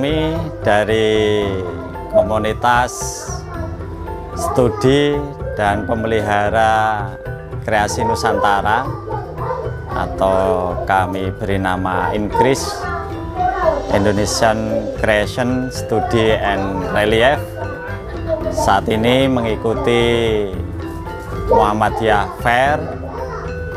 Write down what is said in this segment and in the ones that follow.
kami dari komunitas studi dan pemelihara kreasi Nusantara, atau kami beri nama INCREASE, Indonesian Creation Study and Relief, saat ini mengikuti Muhammadiyah Fair,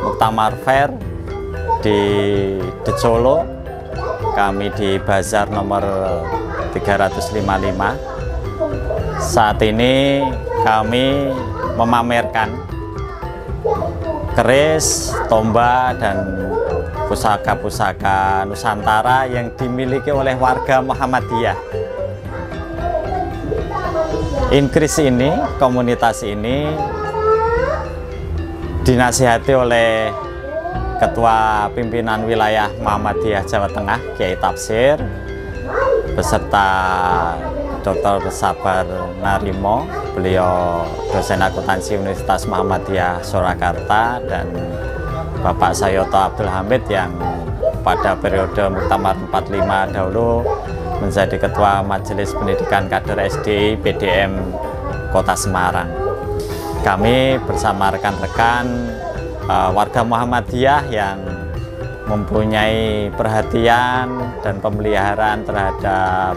Muktamar Fair di Solo. Kami di bazar nomor 355. Saat ini kami memamerkan keris, tombak, dan pusaka-pusaka Nusantara yang dimiliki oleh warga Muhammadiyah. INCREASE ini, komunitas ini dinasihati oleh Ketua Pimpinan Wilayah Muhammadiyah Jawa Tengah, Kiai Tafsir, beserta Dr. Sabar Narimo, beliau dosen akuntansi Universitas Muhammadiyah Surakarta, dan Bapak Sayoto Abdul Hamid yang pada periode Muktamar 45 dahulu menjadi Ketua Majelis Pendidikan Kader SDI PDM Kota Semarang. Kami bersama rekan-rekan warga Muhammadiyah yang mempunyai perhatian dan pemeliharaan terhadap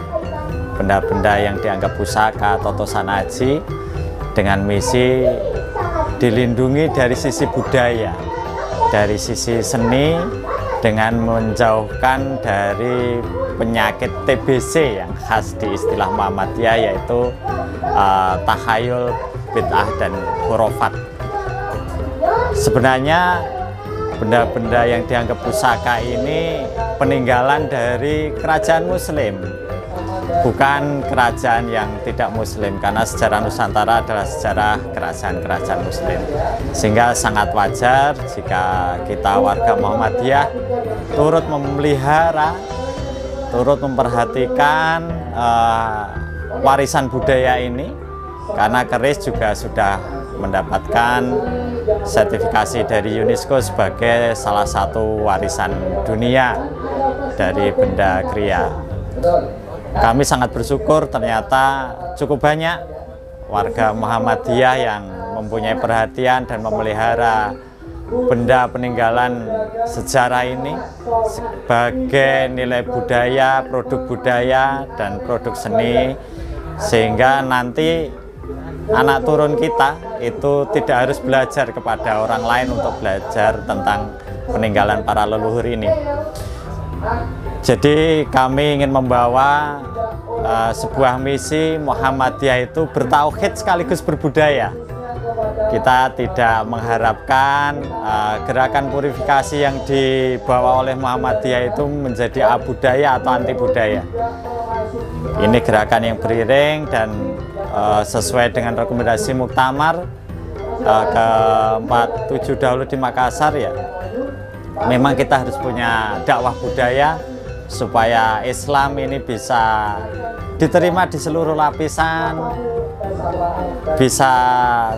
benda-benda yang dianggap pusaka atau tosanaji, dengan misi dilindungi dari sisi budaya, dari sisi seni, dengan menjauhkan dari penyakit TBC yang khas di istilah Muhammadiyah, yaitu tahayul, bid'ah, dan khurafat. Sebenarnya benda-benda yang dianggap pusaka ini peninggalan dari kerajaan Muslim, bukan kerajaan yang tidak Muslim, karena sejarah Nusantara adalah sejarah kerajaan-kerajaan Muslim. Sehingga sangat wajar jika kita warga Muhammadiyah turut memelihara, turut memperhatikan warisan budaya ini, karena keris juga sudah mendapatkan sertifikasi dari UNESCO sebagai salah satu warisan dunia dari benda kriya. Kami sangat bersyukur ternyata cukup banyak warga Muhammadiyah yang mempunyai perhatian dan memelihara benda peninggalan sejarah ini sebagai nilai budaya, produk budaya, dan produk seni, sehingga nanti anak turun kita itu tidak harus belajar kepada orang lain untuk belajar tentang peninggalan para leluhur ini. Jadi kami ingin membawa sebuah misi Muhammadiyah itu bertauhid sekaligus berbudaya. Kita tidak mengharapkan gerakan purifikasi yang dibawa oleh Muhammadiyah itu menjadi abudaya atau anti budaya. Ini gerakan yang beriring dan sesuai dengan rekomendasi Muktamar ke-47 dahulu di Makassar, ya. Memang kita harus punya dakwah budaya supaya Islam ini bisa diterima di seluruh lapisan, bisa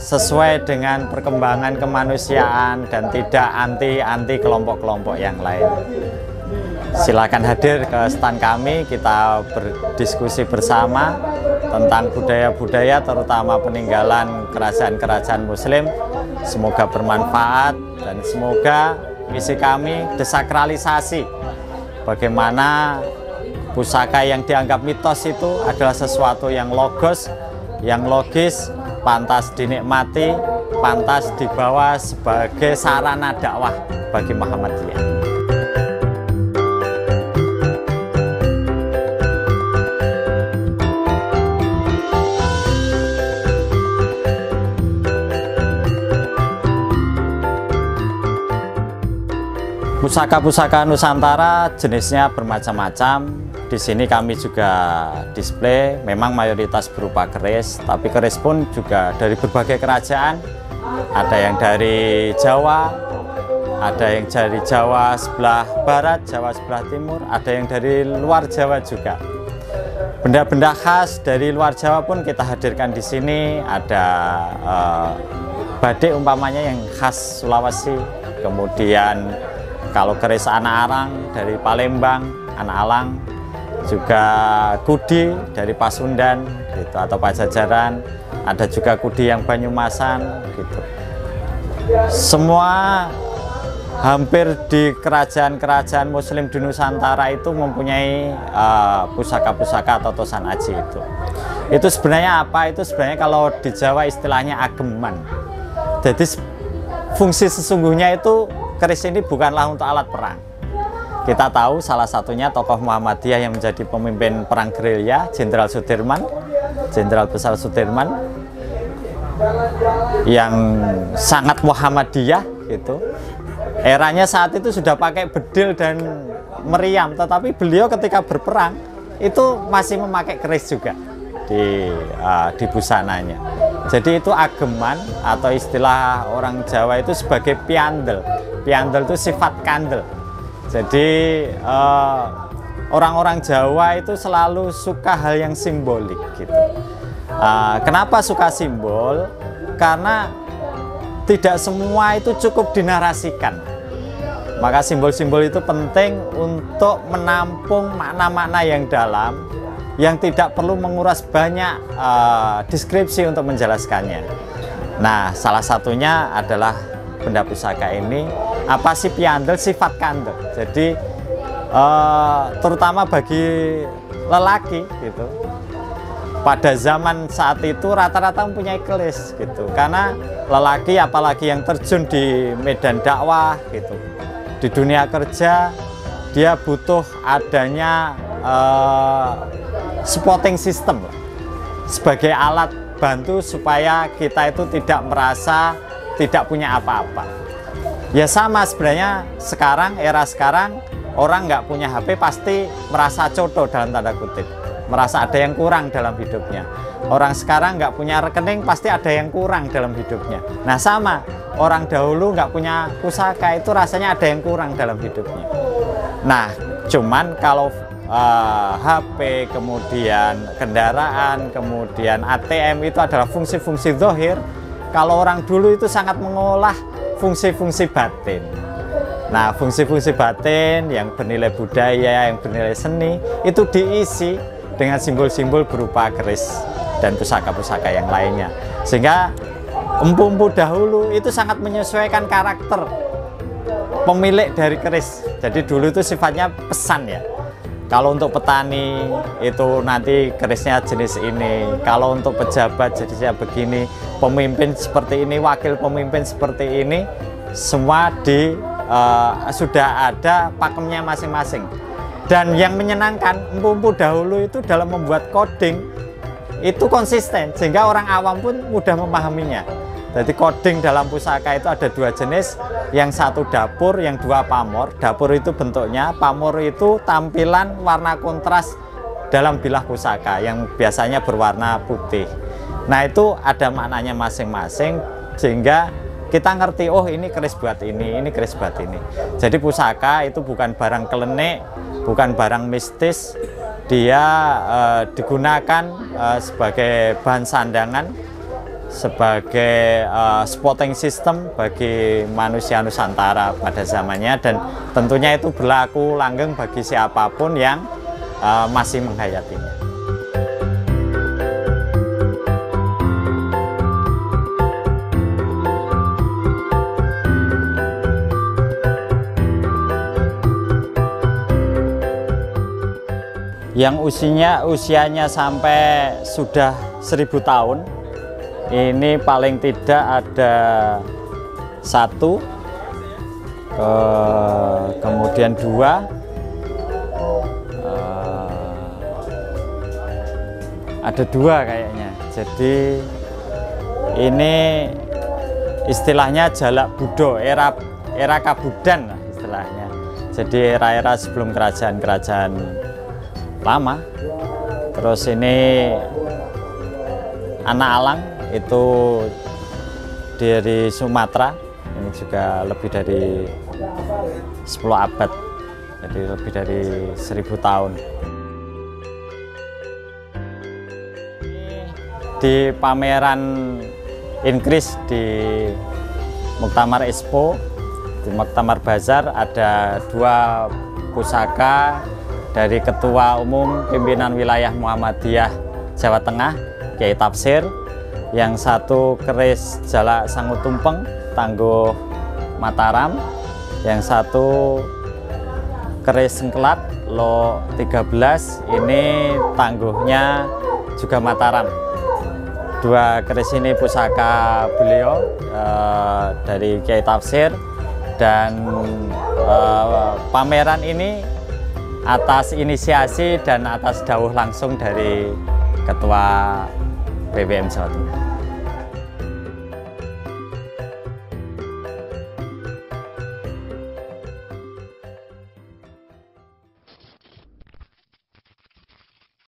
sesuai dengan perkembangan kemanusiaan dan tidak anti kelompok-kelompok yang lain. Silakan hadir ke stand kami, kita berdiskusi bersama tentang budaya-budaya, terutama peninggalan kerajaan-kerajaan Muslim. Semoga bermanfaat dan semoga misi kami desakralisasi bagaimana pusaka yang dianggap mitos itu adalah sesuatu yang logos, yang logis, pantas dinikmati, pantas dibawa sebagai sarana dakwah bagi Muhammadiyah. Pusaka-pusaka Nusantara jenisnya bermacam-macam. Di sini kami juga display, memang mayoritas berupa keris, tapi keris pun juga dari berbagai kerajaan. Ada yang dari Jawa, ada yang dari Jawa sebelah barat, Jawa sebelah timur, ada yang dari luar Jawa juga. Benda-benda khas dari luar Jawa pun kita hadirkan di sini. Ada batik umpamanya yang khas Sulawesi, kemudian kalau keris anak arang dari Palembang, anak alang, juga Kudi dari Pasundan gitu, atau Pajajaran, ada juga Kudi yang Banyumasan gitu. Semua hampir di kerajaan-kerajaan Muslim di Nusantara itu mempunyai pusaka-pusaka atau tosan aji itu. Itu sebenarnya apa? Itu sebenarnya kalau di Jawa istilahnya ageman. Jadi fungsi sesungguhnya itu keris ini bukanlah untuk alat perang. Kita tahu salah satunya tokoh Muhammadiyah yang menjadi pemimpin perang gerilya, Jenderal Sudirman, Jenderal Besar Sudirman, yang sangat Muhammadiyah gitu. Eranya saat itu sudah pakai bedil dan meriam, tetapi beliau ketika berperang itu masih memakai keris juga di busananya. Jadi itu ageman, atau istilah orang Jawa itu sebagai piandel. Piandel itu sifat kandel. Jadi orang-orang Jawa itu selalu suka hal yang simbolik gitu. Kenapa suka simbol? Karena tidak semua itu cukup dinarasikan. Maka simbol-simbol itu penting untuk menampung makna-makna yang dalam, yang tidak perlu menguras banyak deskripsi untuk menjelaskannya. Nah, salah satunya adalah benda pusaka ini. Apa sih piandel? Sifat kandel. Jadi terutama bagi lelaki gitu, pada zaman saat itu rata-rata mempunyai keris gitu, karena lelaki apalagi yang terjun di medan dakwah gitu, di dunia kerja, dia butuh adanya spotting system sebagai alat bantu supaya kita itu tidak merasa tidak punya apa-apa. Ya sama sebenarnya sekarang, era sekarang, orang nggak punya HP pasti merasa coto dalam tanda kutip, merasa ada yang kurang dalam hidupnya. Orang sekarang nggak punya rekening pasti ada yang kurang dalam hidupnya. Nah sama, orang dahulu nggak punya pusaka itu rasanya ada yang kurang dalam hidupnya. Nah cuman kalau HP, kemudian kendaraan, kemudian ATM itu adalah fungsi-fungsi zahir. Kalau orang dulu itu sangat mengolah fungsi-fungsi batin. Nah, fungsi-fungsi batin yang bernilai budaya, yang bernilai seni, itu diisi dengan simbol-simbol berupa keris dan pusaka-pusaka yang lainnya. Sehingga empu-empu dahulu itu sangat menyesuaikan karakter pemilik dari keris. Jadi dulu itu sifatnya pesan ya. Kalau untuk petani itu nanti kerisnya jenis ini, kalau untuk pejabat jenisnya begini, pemimpin seperti ini, wakil pemimpin seperti ini, semua sudah ada pakemnya masing-masing. Dan yang menyenangkan, empu-empu dahulu itu dalam membuat coding itu konsisten, sehingga orang awam pun mudah memahaminya. Jadi coding dalam pusaka itu ada dua jenis, yang satu dapur, yang dua pamor. Dapur itu bentuknya, pamor itu tampilan warna kontras dalam bilah pusaka yang biasanya berwarna putih. Nah itu ada maknanya masing-masing, sehingga kita ngerti, oh ini keris buat ini keris buat ini. Jadi pusaka itu bukan barang kelenek, bukan barang mistis, dia digunakan sebagai bahan sandangan, sebagai spotting system bagi manusia Nusantara pada zamannya, dan tentunya itu berlaku langgeng bagi siapapun yang masih menghayatinya. Yang usianya sampai sudah 1000 tahun, ini paling tidak ada satu, kemudian dua, ada dua kayaknya. Jadi ini istilahnya jalak budo, era kabudan lah istilahnya. Jadi era-era sebelum kerajaan-kerajaan lama. Terus ini anak alang itu dari Sumatera, ini juga lebih dari 10 abad, jadi lebih dari 1000 tahun. Di pameran Inkris di Muktamar Expo, di Muktamar Bazar, ada dua pusaka dari Ketua Umum Pimpinan Wilayah Muhammadiyah Jawa Tengah, Kiai Tafsir. Yang satu keris Jalak Sangutumpeng, Tangguh Mataram. Yang satu keris Sengkelat, Lo 13, ini tangguhnya juga Mataram. Dua keris ini pusaka beliau dari Kiai Tafsir, dan pameran ini atas inisiasi dan atas dawuh langsung dari Ketua PWM Jawa Tengah.